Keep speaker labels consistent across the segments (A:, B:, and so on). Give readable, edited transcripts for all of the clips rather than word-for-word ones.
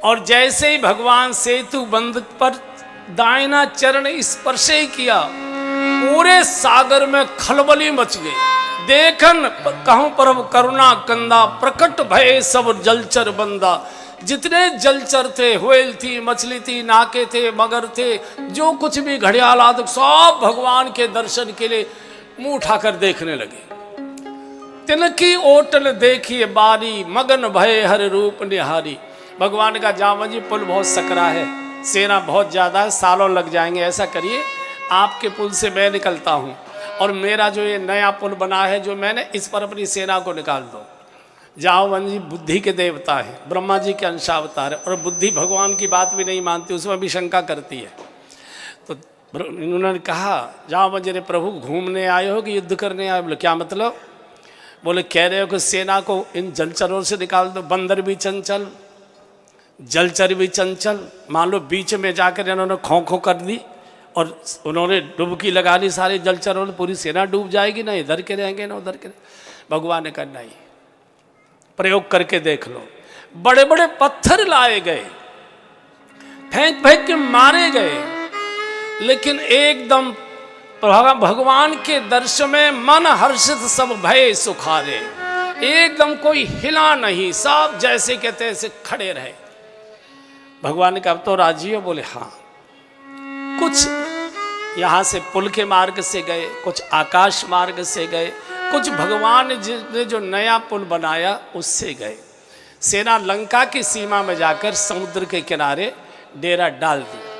A: और जैसे ही भगवान सेतु बंध पर दाहिना चरण स्पर्श ही किया, पूरे सागर में खलबली मच गई। देखन कहूं प्रभु करुणा कंदा, प्रकट भय सब जलचर बंदा। जितने जलचर थे, व्हेल थी, मछली थी, नाके थे, मगर थे, जो कुछ भी घड़ियाल आदि सब भगवान के दर्शन के लिए मुंह उठाकर देखने लगे। तिनकी ओटन देखिए बारी, मगन भय हर रूप निहारी। भगवान का जामवंत जी पुल बहुत सकरा है, सेना बहुत ज़्यादा है, सालों लग जाएंगे। ऐसा करिए, आपके पुल से मैं निकलता हूँ और मेरा जो ये नया पुल बना है, जो मैंने, इस पर अपनी सेना को निकाल दो। जामवंत जी बुद्धि के देवता है, ब्रह्मा जी के अंशावतार है, और बुद्धि भगवान की बात भी नहीं मानती, उसमें भी शंका करती है। तो उन्होंने कहा, जामवंत जी ने, प्रभु घूमने आए हो कि युद्ध करने आए? बोले क्या मतलब? बोले कह रहे हो कि सेना को इन जलचरों से निकाल दो। बंदर भी चंचल, जलचर भी चंचल। मान लो बीच में जाकर इन्होंने खो खो कर दी और उन्होंने डुबकी लगा ली, सारे जलचरों ने, पूरी सेना डूब जाएगी ना, इधर के रहेंगे ना उधर के। भगवान ने कहा नहीं, प्रयोग करके देख लो। बड़े बड़े पत्थर लाए गए, फेंक फेंक के मारे गए, लेकिन एकदम भगवान के दर्शन में मन हर्षित सब भय सुखारे। एकदम कोई हिला नहीं, सब जैसे के तैसे खड़े रहे। भगवान ने कहा अब तो राजी हो? बोले हाँ। कुछ यहाँ से पुल के मार्ग से गए, कुछ आकाश मार्ग से गए, कुछ भगवान ने जो नया पुल बनाया उससे गए। सेना लंका की सीमा में जाकर समुद्र के किनारे डेरा डाल दिया।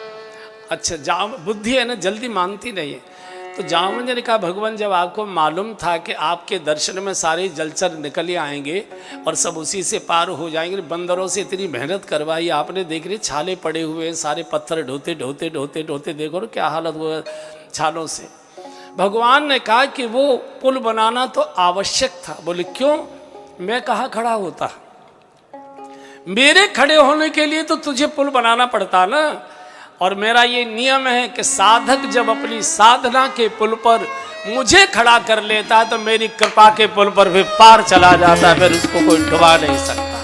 A: अच्छा, बुद्धि है ना, जल्दी मानती नहीं है। तो जामवंत जी ने कहा, भगवान जब आपको मालूम था कि आपके दर्शन में सारे जलचर निकल आएंगे और सब उसी से पार हो जाएंगे, बंदरों से इतनी मेहनत करवाई आपने, देख रही छाले पड़े हुए हैं, सारे पत्थर ढोते ढोते ढोते ढोते, देखो ना क्या हालत हुआ छालों से। भगवान ने कहा कि वो पुल बनाना तो आवश्यक था। बोले क्यों? मैं कहाँ खड़ा होता? मेरे खड़े होने के लिए तो तुझे पुल बनाना पड़ता ना। और मेरा ये नियम है कि साधक जब अपनी साधना के पुल पर मुझे खड़ा कर लेता है तो मेरी कृपा के पुल पर भी पार चला जाता है, फिर उसको कोई डुबा नहीं सकता।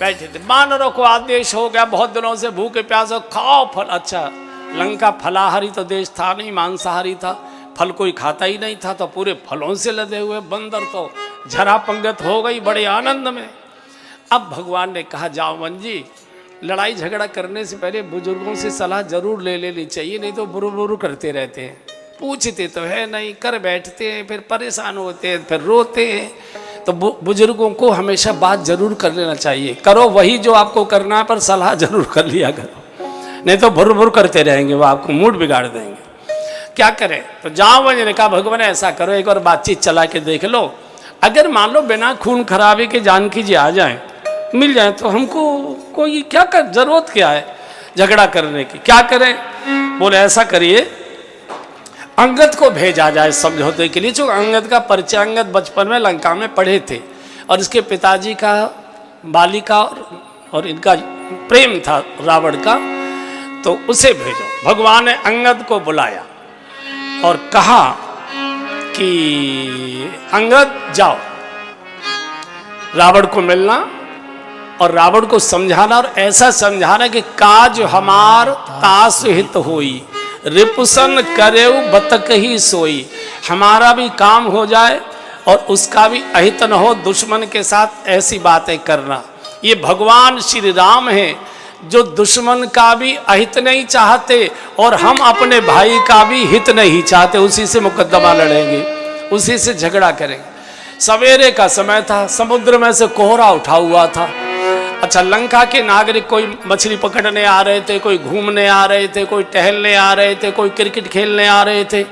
A: बैठे थे, वानरों को आदेश हो गया, बहुत दिनों से भूखे प्यासे, खाओ फल। अच्छा, लंका फलाहारी तो देश था नहीं, मांसाहारी था, फल कोई खाता ही नहीं था, तो पूरे फलों से लदे हुए बंदर तो झरा पंगत हो गई बड़े आनंद में। अब भगवान ने कहा, जामवंत जी लड़ाई झगड़ा करने से पहले बुजुर्गों से सलाह जरूर ले लेनी चाहिए, नहीं तो बुरु बुरु करते रहते हैं, पूछते तो है नहीं, कर बैठते हैं, फिर परेशान होते हैं, फिर रोते हैं। तो बुजुर्गों को हमेशा बात जरूर कर लेना चाहिए। करो वही जो आपको करना है, पर सलाह जरूर कर लिया करो, नहीं तो बुरु बुरु करते रहेंगे, वो आपको मूड बिगाड़ देंगे। क्या करें? तो जामवंत जी ने कहा, भगवान ऐसा करो, एक बार बातचीत चला के देख लो, अगर मान लो बिना खून खराबे के जानकी जी आ जाए, मिल जाए, तो हमको कोई क्या कर, जरूरत क्या है झगड़ा करने की? क्या करें? बोले ऐसा करिए, अंगद को भेजा जाए समझौते के लिए। जो अंगद का परिचय अंगद बचपन में लंका में पढ़े थे, और इसके पिताजी का बाली का और इनका प्रेम था रावण का, तो उसे भेजो। भगवान ने अंगद को बुलाया और कहा कि अंगद जाओ, रावण को मिलना और रावण को समझाना, और ऐसा समझाना कि काज हमार तास हित होई, रिपुसन करेउ बतक ही सोई। हमारा भी काम हो जाए और उसका भी अहित न हो, दुश्मन के साथ ऐसी बातें करना। ये भगवान श्री राम हैं जो दुश्मन का भी अहित नहीं चाहते और हम अपने भाई का भी हित नहीं चाहते, उसी से मुकदमा लड़ेंगे, उसी से झगड़ा करेंगे। सवेरे का समय था, समुद्र में से कोहरा उठा हुआ था। अच्छा, लंका के नागरिक कोई मछली पकड़ने आ रहे थे, कोई घूमने आ रहे थे, कोई टहलने आ रहे थे, कोई क्रिकेट खेलने आ रहे थे,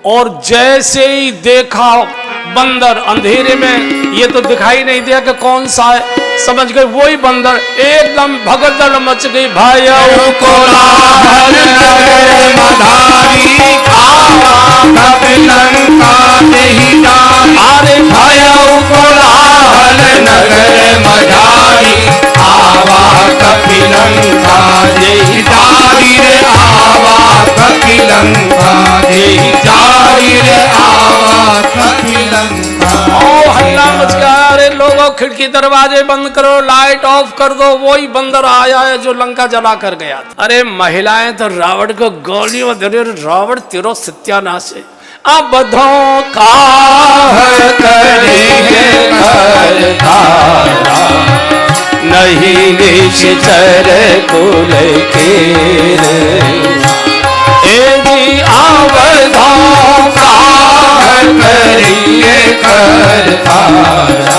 A: और जैसे ही देखा बंदर अंधेरे में, ये तो दिखाई नहीं दिया कि कौन सा है, समझ गए वही बंदर, एकदम भगदड़ मच गई। भाई अरे भाई
B: नगर मझारी आवा कपिलंका देहि जारी रे, आवा कपिलंका देहि जारी रे, आवा कपिलंका।
A: ओ हल्ला मच गया रे, लोगों खिड़की दरवाजे बंद करो, लाइट ऑफ कर दो, वही बंदर आया है जो लंका जला कर गया था। अरे महिलाएं तो रावण को गोलियों दे रही, रावण तेरो सत्यानाश है। अब धोखा
B: करेंगे करतारा, नहीं निश्चर कुल के यदि आवधों का करेंगे करतारा,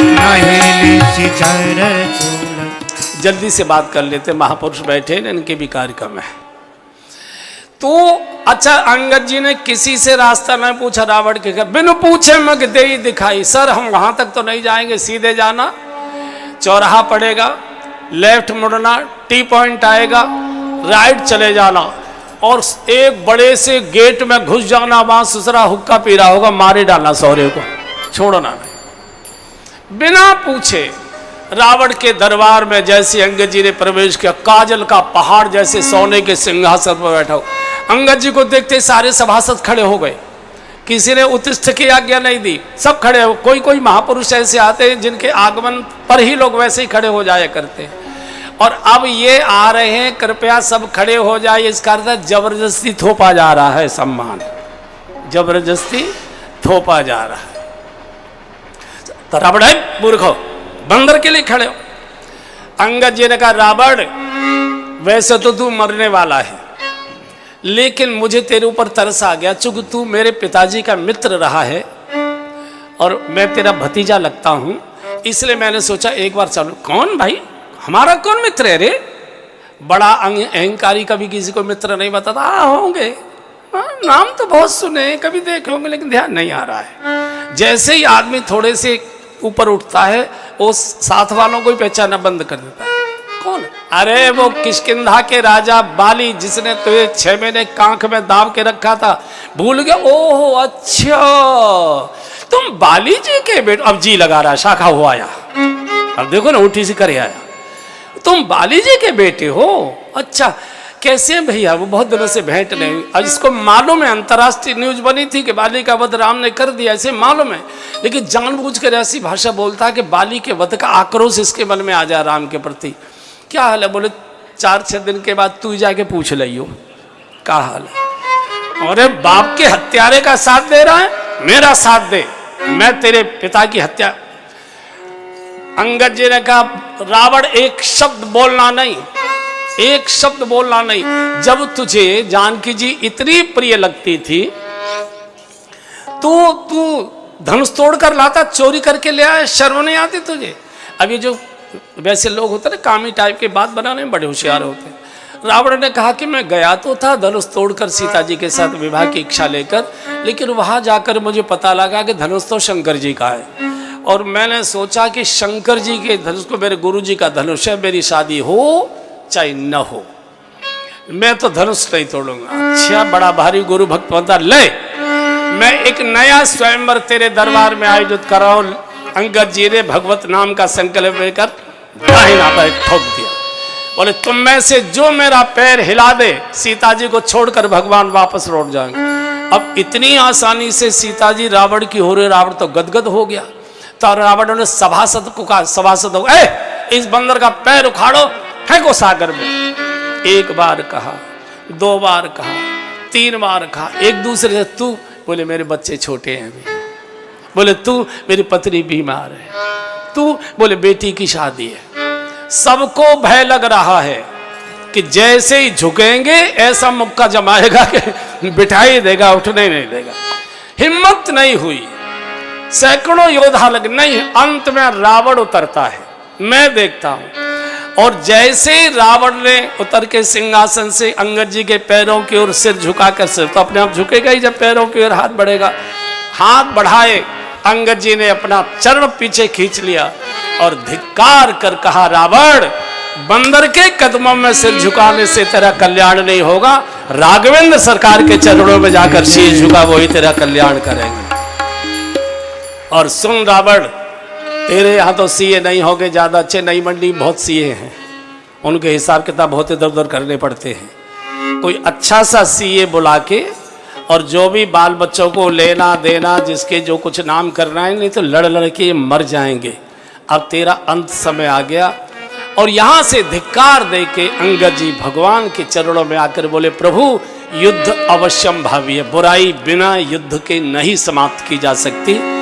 B: नहीं निश्चर कुल।
A: जल्दी से बात कर लेते, महापुरुष बैठे इनके भी कार्यक्रम है। तो अच्छा, अंगद जी ने किसी से रास्ता नहीं पूछा रावण के घर, बिनु पूछे मग दे ही दिखाई। सर हम वहां तक तो नहीं जाएंगे, सीधे जाना, चौराहा पड़ेगा, लेफ्ट मुड़ना, टी पॉइंट आएगा, राइट चले जाना और एक बड़े से गेट में घुस जाना। वहां ससुरा हुक्का पी रहा होगा, मारे डालना सौरे को, छोड़ना नहीं। बिना पूछे रावण के दरबार में जैसे अंगद जी ने प्रवेश किया, काजल का पहाड़ जैसे सोने के सिंहासन पर बैठा हो। अंगद जी को देखते सारे सभासद खड़े हो गए, किसी ने उत्तिष्ठ की आज्ञा नहीं दी, सब खड़े हो। कोई कोई महापुरुष ऐसे आते हैं जिनके आगमन पर ही लोग वैसे ही खड़े हो जाया करते हैं। और अब ये आ रहे हैं, कृपया सब खड़े हो जाए। इसका अर्थ जबरदस्ती थोपा जा रहा है सम्मान, जबरदस्ती थोपा जा रहा है। तो रावण है मूर्खो, बंदर के लिए खड़े हो। अंगद जी ने कहा रावण वैसे तो तू मरने वाला है, लेकिन मुझे तेरे ऊपर तरस आ गया, चूंकि तू मेरे पिताजी का मित्र रहा है और मैं तेरा भतीजा लगता हूं, इसलिए मैंने सोचा एक बार चलो। कौन भाई, हमारा कौन मित्र है रे? बड़ा अहंकारी कभी किसी को मित्र नहीं बताता। होंगे, नाम तो बहुत सुने, कभी देखे होंगे, लेकिन ध्यान नहीं आ रहा है। जैसे ही आदमी थोड़े से ऊपर उठता है, वो साथ वालों को ही पहचाना बंद कर देता है। कौन? अरे वो किष्किंधा के राजा बाली, जिसने तुझे 6 महीने कांख में दाब के रखा था, भूल गया? ओह अच्छा, तुम बाली जी के बेटे। अब जी लगा रहा, शाखा हो आया, अब देखो ना उठी सी करे आया। तुम बाली जी के बेटे हो? अच्छा, कैसे हैं भैया? वो बहुत दिनों से भेंट नहीं हुई। अब इसको मालूम है, अंतर्राष्ट्रीय न्यूज बनी थी कि बाली का वध राम ने कर दिया, ऐसे मालूम है, लेकिन जानबूझकर ऐसी भाषा बोलता है कि बाली के वध का आक्रोश इसके मन में आ जाए राम के प्रति। क्या हाल है? बोले 4-6 दिन के बाद तू जाके पूछ लियो क्या हाल है। अरे बाप के हत्यारे का साथ दे रहा है, मेरा साथ दे, मैं तेरे पिता की हत्या। अंगद जी ने कहा रावण एक शब्द बोलना नहीं, एक शब्द बोलना नहीं। जब तुझे जानकी जी इतनी प्रिय लगती थी तो तू धनुष तोड़ कर लाता, चोरी करके ले आया, शर्म नहीं आती तुझे? अब ये जो वैसे लोग होते ना कामी टाइप के बात बनाने में बड़े होशियार होते हैं। रावण ने कहा कि मैं गया तो था धनुष तोड़कर सीता जी के साथ विवाह की इच्छा लेकर, लेकिन वहां जाकर मुझे पता लगा कि धनुष तो शंकर जी का है, और मैंने सोचा कि शंकर जी के धनुष को मेरे गुरु जी का धनुष है, मेरी शादी हो चाहे न हो, मैं तो धनुष नहीं तोड़ूंगा। अच्छा, बड़ा भारी गुरु भक्त बनता, ले मैं एक नया स्वयंवर तेरे दरबार में आयोजित कराऊं। अंगद जी ने भगवत नाम का संकल्प लेकर दाहिना पैर ठोक दिया। बोले तुम में से जो मेरा पैर हिला दे, सीता जी को छोड़कर भगवान वापस लौट जाएंगे। अब इतनी आसानी से सीता जी रावण की हो रही, रावण तो गदगद हो गया। तो रावण ने सभासद को कहा, सभासद इस बंदर का पैर उखाड़ो, फेंको सागर में। एक बार कहा, 2 बार कहा, 3 बार कहा, एक दूसरे से तू, बोले मेरे बच्चे छोटे हैं अभी, बोले तू मेरी पत्नी बीमार है, तू बोले बेटी की शादी है। सबको भय लग रहा है कि जैसे ही झुकेंगे ऐसा मुक्का जमाएगा कि बिठाई देगा, उठने नहीं देगा। हिम्मत नहीं हुई, सैकड़ों योद्धा लग नहीं, अंत में रावण उतरता है, मैं देखता हूं। और जैसे रावण ने उतर के सिंहासन से अंगद जी के पैरों की ओर सिर झुकाकर, सिर तो अपने आप झुकेगा ही जब पैरों की ओर हाथ बढ़ेगा, हाथ बढ़ाए, अंगद जी ने अपना चरण पीछे खींच लिया और धिक्कार कर कहा रावण, बंदर के कदमों में सिर झुकाने से तेरा कल्याण नहीं होगा, राघवेंद्र सरकार के चरणों में जाकर शीश झुका, वही तेरा कल्याण करेंगे। और सुन रावण, तेरे यहाँ तो सीए नहीं होंगे ज्यादा अच्छे, नई मंडी बहुत सीए हैं, उनके हिसाब किताब बहुत इधर उधर करने पड़ते हैं। कोई अच्छा सा सीए बुला के और जो भी बाल बच्चों को लेना देना, जिसके जो कुछ नाम करना है, नहीं तो लड़ लड़ के ये मर जाएंगे। अब तेरा अंत समय आ गया। और यहाँ से धिक्कार दे के अंगद जी भगवान के चरणों में आकर बोले, प्रभु युद्ध अवश्यम भावी है, बुराई बिना युद्ध के नहीं समाप्त की जा सकती।